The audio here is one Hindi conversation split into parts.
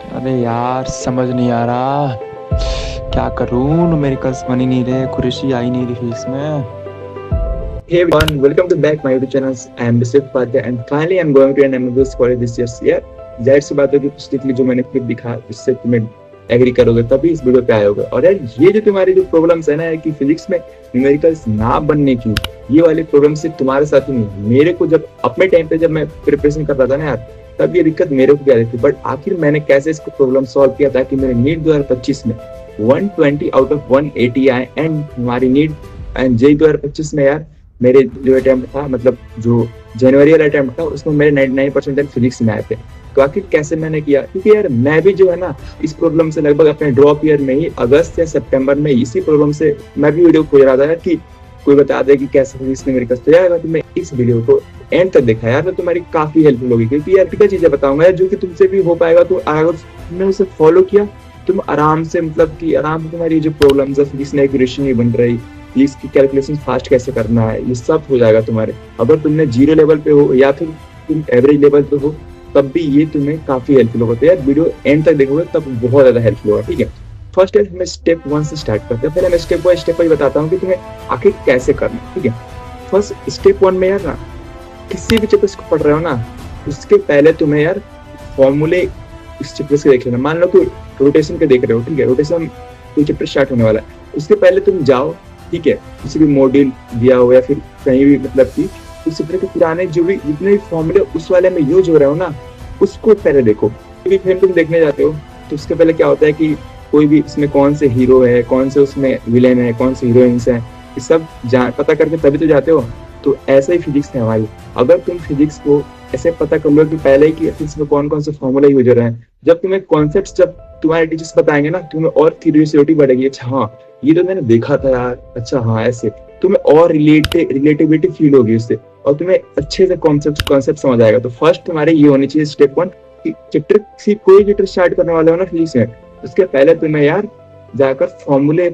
अरे यार समझ नहीं आ रहा क्या करूं। न्यूमेरिकल्स बन ही नहीं रहे, कुरेशी आ ही नहीं रही इसमें। Hey everyone, welcome to back my YouTube channel. I am Bisif Padya and finally I am going to an MBBS college this year. यार जाहिर सी बात है कि पिछली जो मैंने क्लिप दिखा इससे तुम्हें एग्री करोगे तभी इस वीडियो पे आए होगे। और यार ये जो तुम्हारी जो प्रॉब्लम्स है ना कि फिजिक्स में न्यूमेरिकल्स ना बनने की, ये वाली प्रॉब्लम सिर्फ तुम्हारे साथ ही नहीं, मेरे को जब अपने टाइम पे जब मैं प्रिपरेशन कर रहा था ना यार, तब ये दिक्कत मेरे को भी आ रही थी। बट आखिर मैंने कैसे इसको प्रॉब्लम सॉल्व किया था कि मेरे नीट 2025 में 120 आउट ऑफ 180 आए एंड हमारी नीट एंड जेई 2025 में यार मेरे जो अटेम्प्ट था, मतलब जो जनवरी वाला अटेम्प्ट था, उसमें मेरे 99% फिजिक्स में आए थे। तो आखिर कैसे मैंने किया, क्योंकि यार मैं भी जो है ना इस प्रॉब्लम से लगभग अपने ड्रॉप ईयर में ही अगस्त या सितंबर में इसी प्रॉब्लम से मैं भी वीडियो खोज रहा था यार कि कोई बता दे कि कैसे फिजिक्स में मेरे कष्ट जाएगा। तो मैं इस वीडियो को एंड तक देखा यार, तो तुम्हारी काफी हेल्पफुल होगी, क्योंकि यार क्या चीजें बताऊंगा जो कि तुमसे भी हो पाएगा। तो अगर तुमने उसे फॉलो किया तुम आराम से, मतलब कि आराम से तुम्हारी जो प्रॉब्लम्स है फिजिक्स में एक्यूरेसी नहीं बन रही, इसकी कैलकुलेशन फास्ट कैसे करना है, ये सब हो जाएगा तुम्हारे। अगर तुमने जीरो लेवल पे हो या फिर तुम एवरेज लेवल पे हो तब भी ये तुम्हें काफी हेल्पफुल होगा। तो यार वीडियो एंड तक देखोगे तब बहुत ज्यादा हेल्पफुल होगा, ठीक है। फर्स्ट है हमें स्टेप 1 से स्टार्ट करते हैं। पहले मैं स्टेप बाय स्टेप बताता हूँ कि तुम्हें आखिर कैसे करना है, ठीक है। फर्स्ट स्टेप 1 में यार ना किसी भी चैप्टर को पढ़ रहे हो ना, उसके पहले तुम्हें यार फॉर्मूले इस चैप्टर से देख लेना। मान लो कि रोटेशन के देख रहे हो, ठीक है, रोटेशन कोई चैप्टर स्टार्ट होने वाला है, उसके पहले तुम जाओ, ठीक है, किसी भी मॉड्यूल दिया हो या फिर कहीं भी, मतलब कि उस चैप्टर के पुराने जो भी जितने भी फॉर्मूले उस वाले में यूज हो रहे हो ना, उसको पहले देखो। भी फिल्म तुम देखने जाते हो तो उसके पहले क्या होता है कि कोई भी इसमें कौन से हीरो है, कौन से उसमें विलेन है, कौन से हीरोइंस है, ये सब पता करके तभी तो जाते हो। तो ऐसा ही फिजिक्स है हमारी। अगर तुम फिजिक्स को ऐसे पता कर लो कि पहले ही कि फिजिक्स में कौन कौन से फॉर्मूला यूज हो रहे हैं, जब तुम्हें कॉन्सेप्ट्स जब तुम्हारे टीचर्स बताएंगे ना, तुम्हें और क्यूरियोसिटी बढ़ेगी। अच्छा हाँ ये तो मैंने देखा था यार, अच्छा हाँ ऐसे, तुम्हें और रिलेटिविटी फील होगी उससे, और तुम्हें अच्छे से कॉन्सेप्ट समझ आएगा। तो फर्स्ट तुम्हारे ये होनी चाहिए स्टेप 1 कि चैप्टर कोई चैप्टर स्टार्ट करने वाले हो ना फिजिक्स में, उसके पहले तुम्हें यार जाकर फॉर्मूले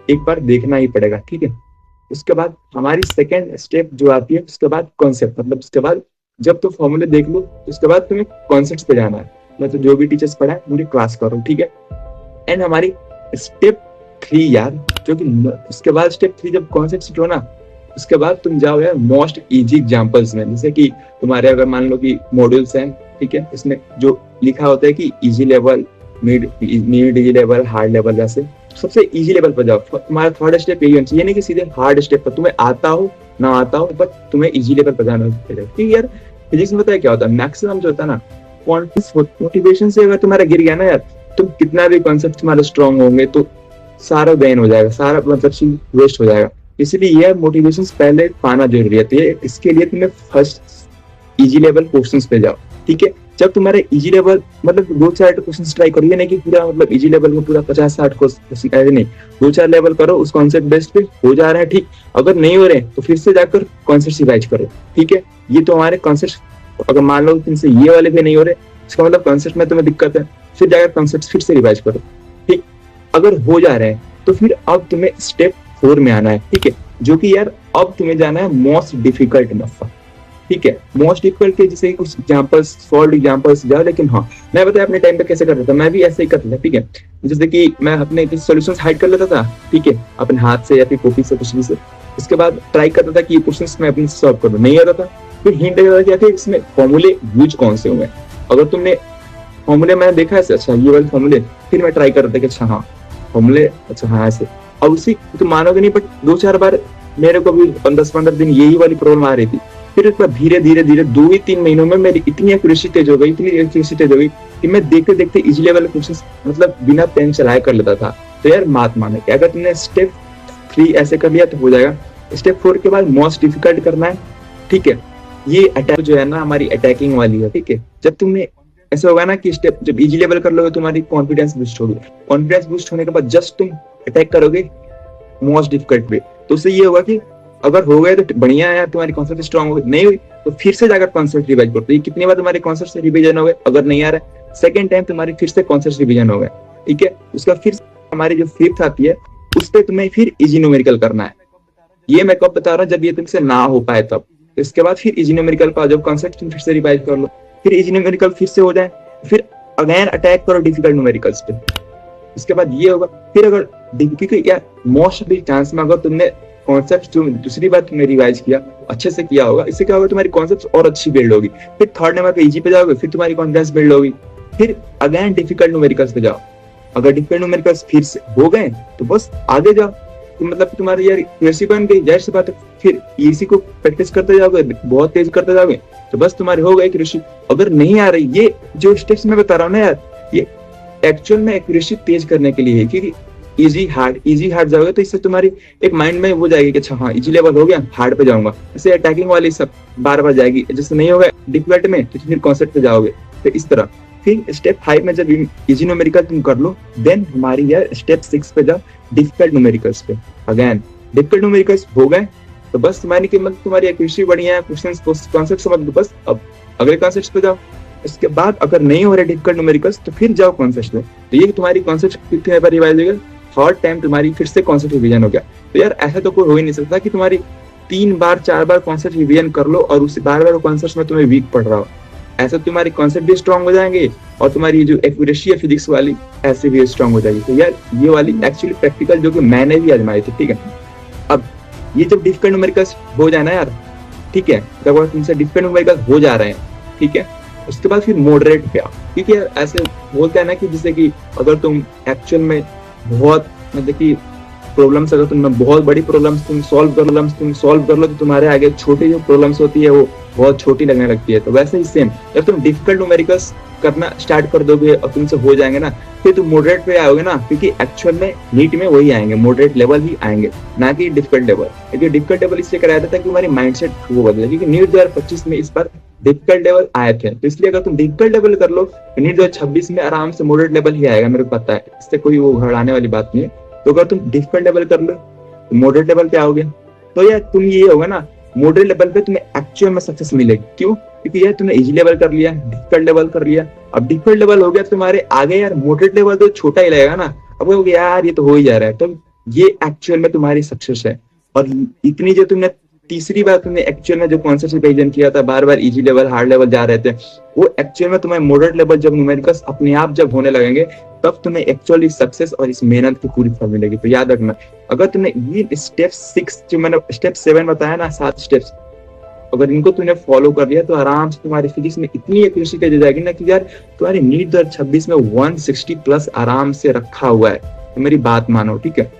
एक बार देखना ही पड़ेगा, ठीक है। उसके बाद हमारी सेकेंड स्टेप जो आती है, उसके बाद कॉन्सेप्ट, मतलब उसके बाद जब तुम फॉर्मूले देख लो उसके बाद तुम्हें कॉन्सेप्ट पे जाना है, मतलब जो भी टीचर्स पढ़ाए उनकी क्लास करो, ठीक है। एंड हमारी स्टेप 3 यार, जो कि उसके बाद स्टेप 3 जब कॉन्सेप्ट हो ना, उसके बाद तुम जाओ यार मोस्ट इजी एग्जांपल्स में। जैसे कि तुम्हारे अगर मान लो कि मॉड्यूल्स हैं, ठीक है, इसमें जो लिखा होता है कि easy level, mid easy level, hard level, जैसे सबसे इजी लेवल पर जाओ। तुम्हारा थर्ड स्टेप यही होना चाहिए, नहीं कि सीधे हार्ड स्टेप पर, तुम्हें आता हो ना आता हो बट तुम्हें इजी लेवल पर जाना है। ठीक यार, फिजिक्स में पता है क्या होता है, मैक्सिमम जो होता है ना मोटिवेशन से अगर तुम्हारा गिर गया ना यार, तुम कितना भी कॉन्सेप्ट तुम्हारे स्ट्रॉन्ग होंगे तो सारा बैन हो जाएगा, सारा मतलब वेस्ट हो जाएगा। इसलिए यह मोटिवेशन पहले पाना जरूरी है। तो इसके लिए तुम्हें फर्स्ट इजी लेवल क्वेश्चंस पे जाओ, ठीक है। जब तुम्हारे इजी लेवल, मतलब 2-4 क्वेश्चन ट्राई करो, ये नहीं कि पूरा मतलब इजी लेवल में पूरा 50-60 क्वेश्चन, ऐसे नहीं, 2-4 लेवल करो, उस कॉन्सेप्ट बेस्ड पे हो जा रहे हैं, ठीक। अगर नहीं हो रहे तो फिर से जाकर कॉन्सेप्ट रिवाइज करो, ठीक है। ये तो हमारे कॉन्सेप्ट, अगर मान लो तुमसे ये वाले भी नहीं हो रहे, इसका मतलब कॉन्सेप्ट में तुम्हें दिक्कत है, फिर जाकर कॉन्सेप्ट फिर से रिवाइज करो, ठीक। अगर हो जा रहे हैं तो फिर अब तुम्हें स्टेप 4 में आना है, ठीक है, जो कि यार अब तुम्हें जाना है मोस्ट डिफिकल्ट नफा, ठीक है। मोस्ट डिफिकल्ट के जैसे कुछ एग्जांपल्स, सॉल्व एग्जांपल्स जाओ, लेकिन हाँ मैं बताया अपने टाइम पे कैसे करता था, मैं भी ऐसे ही करता था, ठीक है। जैसे कि मैं अपने कुछ सॉल्यूशंस हाइड कर लेता था, ठीक है, अपने हाथ से या फिर कॉपी से, कुछ भी से। उसके बाद ट्राई करता था कि ये क्वेश्चंस मैं अपने सॉल्व कर लूं, नहीं आता था, फिर हिंट लगा कि इसमें फॉर्मूले यूज कौन से हुए। अगर तुमने फॉर्मूले मैंने देखा है, अच्छा ये वाले फॉर्मूले, फिर मैं ट्राई करता था कि अच्छा हाँ फॉर्मूले, अच्छा हाँ ऐसे। अब उसी तुम मानोगे नहीं, बट 2-4 बार मेरे को भी 10-15 दिन यही वाली प्रॉब्लम आ रही थी। फिर धीरे धीरे 2-3 महीनों में मेरी इतनी एक्यूरेसी तेज हो गई, कि मैं देखते देखते इजी लेवल क्वेश्चन मतलब बिना पेन चलाए कर लेता था। तो यार बात माने कि अगर तुमने स्टेप 3 ऐसे कर लिया तो हो जाएगा। स्टेप 4 के बाद मोस्ट डिफिकल्ट करना है, ठीक है। ये अटैक जो है ना हमारी अटैकिंग वाली है, ठीक है। जब तुमने ऐसा होगा ना कि स्टेप जब इजी लेवल कर लोगे, तुम्हारी कॉन्फिडेंस बूस्ट होगी। कॉन्फिडेंस बूस्ट होने के बाद जस्ट तुम अटैक करोगे मोस्ट डिफिकल्ट पे, तो उससे ये होगा कि अगर हो गए तो बढ़िया है, तुम्हारी कॉन्सेप्ट स्ट्रांग हो गई, नहीं हुई तो फिर से जाकर कॉन्सेप्ट रिवाइज करो। तो ये कितनी बार तुम्हारे कॉन्सेप्ट से रिवीजन हो गए, अगर नहीं आ रहा सेकंड टाइम तुम्हारी फिर से कॉन्सेप्ट रिवीजन हो गए, ठीक है। उसका फिर हमारी जो फिफ्थ आती है उस पर तुम्हें फिर इजी न्यूमेरिकल करना है। ये मैं कब बता रहा हूँ, जब ये तुमसे ना हो पाए तब। इसके बाद फिर इजी न्यूमेरिकल का जब कॉन्सेप्ट तुम फिर से रिवाइज कर लो, फिर इजी न्यूमेरिकल फिर से हो जाए, फिर अगेन अटैक करो डिफिकल्ट न्यूमेरिकल्स पे। उसके बाद ये होगा, फिर अगर क्योंकि यार मोस्ट ऑफ द चांस में अगर तुमने कॉन्सेप्ट जो दूसरी बार तुमने रिवाइज किया अच्छे से किया होगा, इससे क्या होगा तुम्हारी कॉन्सेप्ट और अच्छी बिल्ड होगी। फिर थर्ड नंबर पे इजी पे जाओगे, फिर तुम्हारी कॉन्फिडेंस बिल्ड होगी, फिर अगेन डिफिकल्ट न्यूमेरिकल्स पे जाओ। अगर डिफिकल्ट न्यूमेरिकल्स फिर से हो गए तो बस आगे जाओ, तो मतलब तुम्हारी यार एक्यूरेसी बन गई, जाहिर सी बात है फिर इसी को प्रैक्टिस करते जाओगे, बहुत तेज करते जाओगे तो बस तुम्हारी हो गई एक्यूरेसी। अगर नहीं आ रही, ये जो स्टेप्स मैं बता रहा हूँ ना यार, ये एक्चुअल में एक्यूरेसी तेज करने के लिए है, क्योंकि इजी हार्ड जाओगे तो इससे तुम्हारी एक माइंड में हो जाएगी कि अच्छा हाँ इजी लेवल हो गया, हार्ड पे जाऊंगा। जैसे अटैकिंग वाली सब बार बार जाएगी, जैसे नहीं होगा डिफिकल्ट में तो फिर कॉन्सेप्ट पे जाओगे। तो इस तरह फिर स्टेप 5 में जब इजी न्यूमेरिकल तुम कर लो, देन हमारी यार स्टेप 6 पे जाओ डिफिकल्ट न्यूमेरिकल्स पे। अगेन डिफिकल्ट न्यूमेरिकल्स हो गए तो बस तुम्हारी कीमत, तुम्हारी एक्यूरेसी बढ़िया है, क्वेश्चंस कॉन्सेप्ट समझ लो, बस अब अगले कॉन्सेप्ट पे जाओ। इसके बाद अगर नहीं हो रहे डिफिकल्ट न्यूमेरिकल्स तो फिर जाओ कॉन्सेप्ट में। तो ये तुम्हारी कॉन्सेप्ट कितने बार रिवाइज होगा, थर्ड टाइम तुम्हारी फिर से कॉन्सेप्ट रिवीजन हो गया। तो यार ऐसा तो कोई हो ही नहीं सकता कि तुम्हारी 3 बार 4 बार कॉन्सेप्ट रिवीजन कर लो और उसे बार बार कॉन्सेप्ट में तुम्हें वीक पड़ रहा हो। ऐसा तुम्हारी कॉन्सेप्ट भी स्ट्रांग हो जाएंगे और तुम्हारी जो एक्यूरेसी है फिजिक्स वाली ऐसे भी स्ट्रांग हो जाएगी। तो यार ये वाली एक्चुअली प्रैक्टिकल जो कि मैंने भी आजमाई थी, ठीक है। अब ये जब डिफिकल्ट न्यूमेरिकल्स हो जाए ना यार, ठीक है, जब तुमसे डिफिकल्ट न्यूमेरिकल्स हो जा रहे हैं, ठीक है, उसके बाद फिर मॉडरेट पे आओ। क्योंकि यार ऐसे बोलते हैं ना कि जैसे कि अगर तुम एक्चुअल में बहुत मतलब कि प्रॉब्लम्स, अगर तुम बहुत बड़ी प्रॉब्लम्स तुम सॉल्व कर लो तो तुम्हारे आगे छोटी जो प्रॉब्लम्स होती है वो बहुत छोटी लगने लगती है। तो वैसे ही सेम जब तुम डिफिकल्ट न्यूमेरिकल्स करना स्टार्ट कर दोगे और तुमसे हो जाएंगे ना, फिर तुम मॉडरेट पे आओगे ना, क्योंकि एक्चुअल में नीट में वही आएंगे, मॉडरेट लेवल ही आएंगे, ना कि डिफिकल्ट लेवल। क्योंकि डिफिकल्ट लेवल इसलिए कराया था कि हमारी माइंडसेट वो बदले, क्योंकि नीट 2025 में इस बार डिफिकल्ट लेवल आए थे। तो इसलिए अगर तुम डिफिकल्ट लेवल कर लो तो नीट 2026 में आराम से मॉडरेट लेवल ही आएगा, मेरे को पता है, इससे कोई वो घबराने वाली बात नहीं है। तो अगर तुम डिफिकल्ट लेवल कर लो तो मॉडरेट लेवल पे आओगे, तो यार तुम ये होगा ना, मॉडरेट लेवल पे तुम्हें एक्चुअल में सक्सेस मिलेगी। क्यों? क्योंकि यार तुमने इजी लेवल कर लिया, डिफिकल्ट लेवल कर लिया, अब डिफिकल्ट लेवल हो गया तुम्हारे आगे, यार मॉडरेट लेवल तो छोटा ही लगेगा ना, अब वो यार ये तो हो ही जा रहा है। तो ये एक्चुअल में तुम्हारी सक्सेस है। और इतनी जो तुमने तीसरी बार तुमने एक्चुअल में जो कॉन्सेप्ट रिवीजन किया था, बार बार इजी लेवल हार्ड लेवल जा रहे थे, वो एक्चुअल में तुम्हें मॉडरेट लेवल जब न्यूमेरिकल्स अपने आप जब होने लगेंगे तब तुम्हें एक्चुअली सक्सेस और इस मेहनत की पूरी फल मिलेगी। तो याद रखना, अगर तुमने ये स्टेप 6 जो मैंने स्टेप 7 बताया ना, 7 स्टेप्स, अगर इनको तूने फॉलो कर लिया तो आराम से तुम्हारी फिजिक्स में इतनी एक्यूरेसी तेज हो जाएगी ना कि यार तुम्हारी नीट 2026 में 160 प्लस आराम से रखा हुआ है। तो मेरी बात मानो, ठीक है।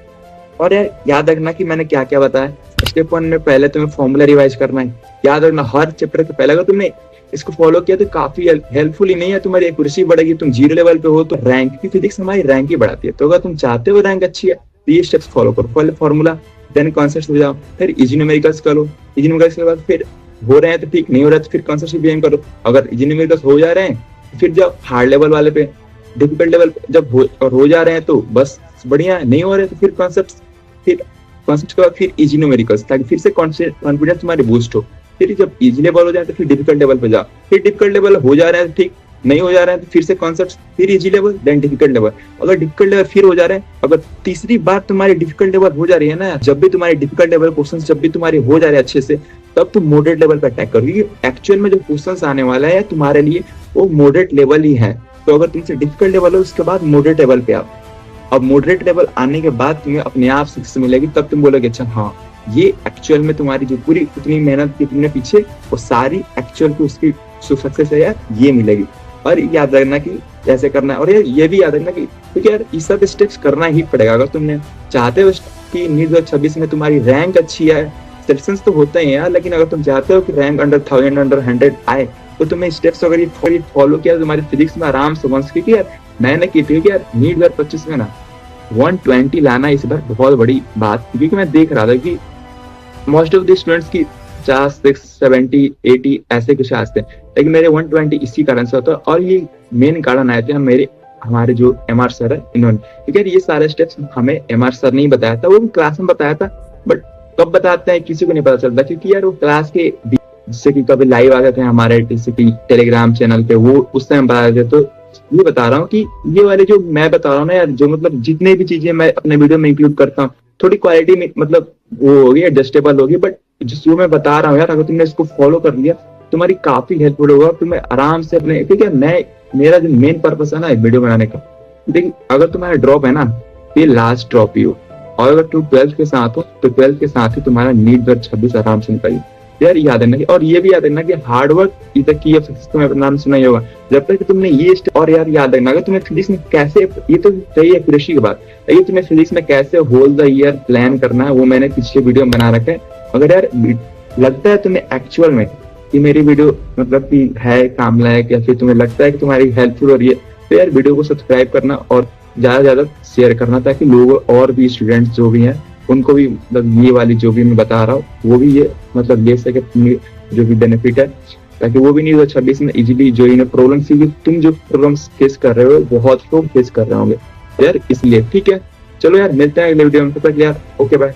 और यार याद रखना कि मैंने क्या क्या बताया। स्टेप 1 में पहले तुम्हें फॉर्मूला रिवाइज करना है, याद रखना हर चैप्टर के पहले अगर तुमने इसको फॉलो किया तो काफी हेल्पफुल ही नहीं है, तुम्हारी एक्यूरेसी बढ़ेगी। तुम 0 लेवल पे हो तो रैंक की फिजिक्स हमारी रैंक ही बढ़ाती है। तो अगर तुम चाहते हो रैंक अच्छी है तो ये स्टेप्स फॉलो करो, पहले फॉर्मूला, देन कॉन्सेप्ट हो जाओ, फिर इजी न्यूमेरिकल्स करो, इजी न्यूमेरिकल्स के बाद फिर हो रहे हैं तो ठीक, नहीं हो रहा तो फिर कॉन्सेप्ट रिवीजन करो। अगर इजी न्यूमेरिकल्स हो जा रहे हैं तो फिर जाओ हार्ड लेवल वाले पे, डिफिकल्ट लेवल जब हो जा रहे हैं तो बस बढ़िया, नहीं हो रहे तो फिर कॉन्सेप्ट, फिर कॉन्सेप्ट के बाद फिर इजी न्यूमेरिकल्स, ताकि फिर से कॉन्फिडेंस तुम्हारी बूस्ट हो। फिर जब इजी लेवल हो जाए तो फिर डिफिकल्ट लेवल पे जाओ, फिर डिफिकल्ट लेवल हो जा रहे हैं ठीक, नहीं हो जा रहे हैं तो फिर से कॉन्सेप्ट, फिर easy level, then difficult level. अगर डिफिकल्ट लेवल फिर हो जा रहे हैं, अगर तीसरी बार तुम्हारी डिफिकल्ट लेवल हो जा रही है ना, जब भी तुम्हारी डिफिकल्ट लेवल क्वेश्चंस जब भी तुम्हारे हो जा रहे हैं अच्छे से, तब तुम मॉडरेट लेवल पे अटैक करो, क्योंकि एक्चुअल में जो क्वेश्चंस आने वाला है तुम्हारे लिए वो मॉडरेट लेवल ही है। तो अगर तुमसे डिफिकल्ट लेवल हो उसके बाद मॉडरेट लेवल पे आओ। अब मॉडरेट लेवल आने के बाद तुम्हें अपने आप सक्सेस मिलेगी, तब तुम बोलोगे अच्छा हाँ ये एक्चुअल में तुम्हारी जो पूरी इतनी मेहनत की तुमने पीछे, वो सारी एक्चुअल की उसकी सक्सेस है यार, ये मिलेगी। और याद रखना कि कैसे करना है, और ये भी याद रखना कि क्योंकि यार ये सब स्टेप्स करना ही पड़ेगा। अगर तुमने चाहते हो कि नीट 2026 में तुम्हारी रैंक अच्छी है, सिलेक्शंस तो होते हैं यार, लेकिन अगर तुम चाहते हो कि रैंक अंडर 1000 अंडर 100 आए तो तुम्हें स्टेप्स अगर ये फॉलो किया तो तुम्हारी फिजिक्स में आराम से बन सकेगी। यार मैंने की थी कि यार नीट 2025 में ना 120 लाना इस बार बहुत बड़ी बात, क्योंकि मैं देख रहा था कि मोस्ट ऑफ द स्टूडेंट्स की 50, 60, 70, 80 ऐसे कुछ आते हैं, लेकिन मेरे 120 इसी कारण से होता है। और ये मेन कारण आए थे हमारे जो MR सर है इन्होंने, क्योंकि ये सारे स्टेप्स हमें MR सर नहीं बताया था, वो क्लास में बताया था, बट कब बताते हैं किसी को नहीं पता चलता, क्योंकि यार वो क्लास के जैसे कि कभी लाइव आ जाते हैं हमारे जैसे कि टेलीग्राम चैनल पे, वो उस टाइम बता देते। तो ये बता रहा हूँ कि ये वाले जो मैं बता रहा हूँ ना यार, जो मतलब जितने भी चीजें मैं अपने वीडियो में इंक्लूड करता हूँ, थोड़ी क्वालिटी में मतलब वो होगी एडजस्टेबल होगी, बट जो मैं बता रहा हूँ यार, अगर तुमने इसको फॉलो कर लिया तुम्हारी काफी हेल्पफुल होगा। तुम्हें आराम से अपने, ठीक है, मेरा जो मेन पर्पस है ना वीडियो बनाने का, देखिए अगर तुम्हारा ड्रॉप है ना, ये लास्ट ड्रॉप ही हो, और अगर तुम 12th के साथ हो तो 12th के साथ ही तुम्हारा नीट 2026 आराम से निकालिए यार। याद रखना, और ये भी याद रखना कि hard work is the key of success, तुम्हें नाम सुना ही होगा। जब तक कि तुमने ये और यार याद रखना, अगर तुम्हें फिजिक्स में कैसे, ये तो सही है कृषि की बात, ये तुम्हें फिजिक्स में कैसे होल द ईयर प्लान करना है वो मैंने पिछले वीडियो में बना रखा है। अगर यार लगता है तुम्हें एक्चुअल में कि मेरी वीडियो मतलब कि है काम लायक, या फिर तुम्हें लगता है कि तुम्हारी हेल्पफुल हो रही है, तो यार वीडियो को सब्सक्राइब करना और ज्यादा से ज्यादा शेयर करना, ताकि लोग और भी स्टूडेंट्स जो भी हैं उनको भी मतलब ये वाली जो भी मैं बता रहा हूँ वो भी ये मतलब ले सके जो भी बेनिफिट है, ताकि वो भी नहीं 2026 में इजीली जो इन्हें प्रॉब्लम सी, तुम जो प्रॉब्लम्स फेस कर रहे हो बहुत लोग फेस कर रहे होंगे यार, इसलिए ठीक है। चलो यार मिलते हैं अगले वीडियो में, तब तक यार ओके बाय।